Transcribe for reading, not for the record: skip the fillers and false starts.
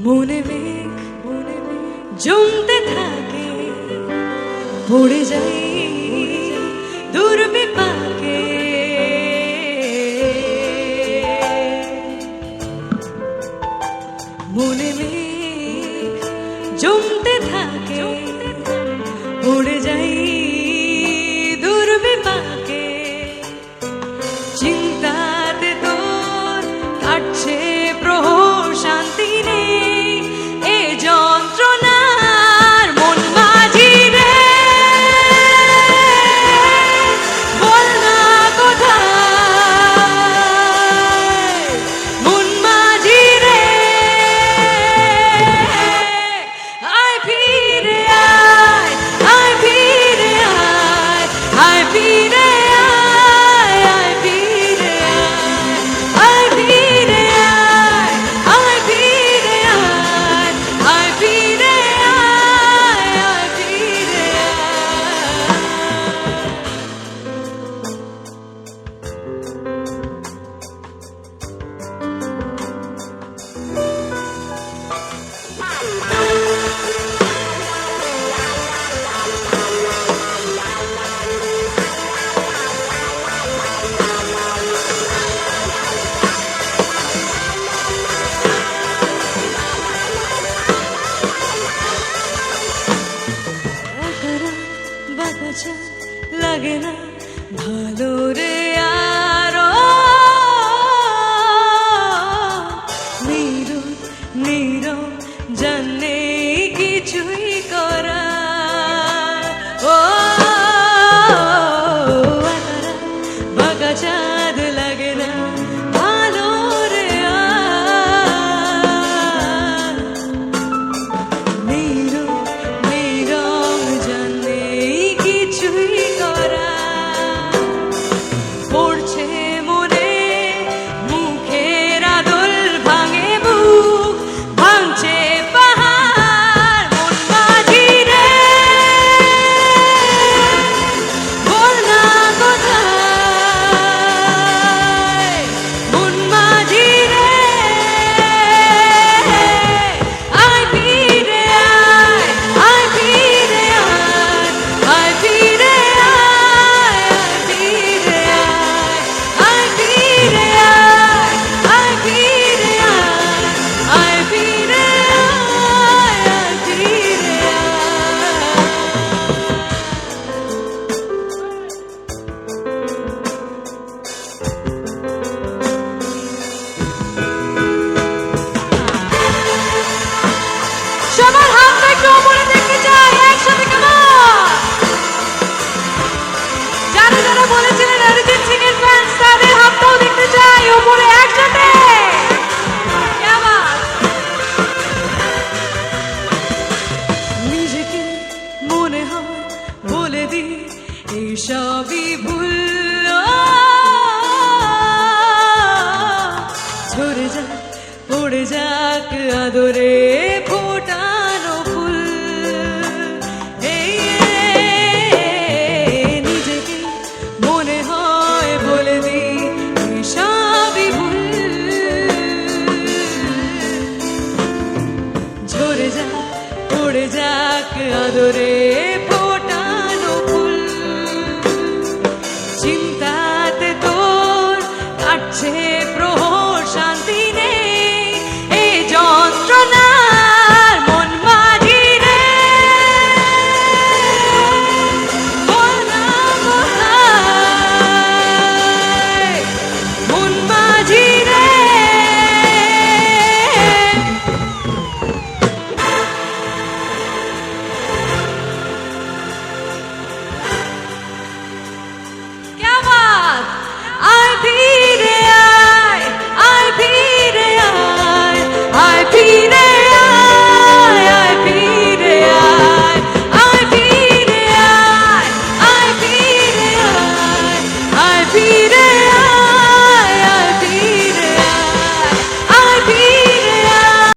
মনে মেঘ জমতে থাকে, পড়ে যাই দুর্বিপাকে। মনে মেঘ জমতে থাকে, পড়ে যাই দুর্বিপাকে। চিন্তাতে তোর কাটছে প্রহর, শান্তি নেই এ যন্ত্রণার। মন মাঝি রে বল না কোথায়, মন মাঝি রে আয় ফিরে আয়, আয় ফিরে আয়, আয় ফিরে লাগে না ভালো রে আরো। নীরব নীরব জানে কিছুই করা। ও বাঁকা চাঁদ লাগে না ভালো রে আর। নীরব নীরব জানে কিছুই করা। পড়ছে মনে মুখের আদল, ভাঙে বুক ভাঙছে পাহাড়। মন মাঝি রে বল না কোথায়, মন মাঝি রে আয় ফিরে আয়, আয় ফিরে আয়, আয় ফিরে আয়, আয় ফিরে আয়, আয় ফিরে আয়, আয় ফিরে আয়, আয় ফিরে সবার হাতটা একটু উপরে দেখতে চাই, একসাথে কেমন? যারা যারা বলেছিলেন অরিজিৎ সিং এর ফ্যান্স, তাদের হাতটাও দেখতে চাই উপরে, একসাথে। क्या बात! নিজেকে মনে হয় বলে দি এইসবই ভুল। ঝরে যাক পড়ে যাক আদরে ফোটানো ফুল। এই নিজেকে মনে হয় বলে দি সবই ভুল। ঝরে যাক পড়ে যাক আদরে ফোটানো ফুল। চিন্তাতে তোর কাটছে প্রহর,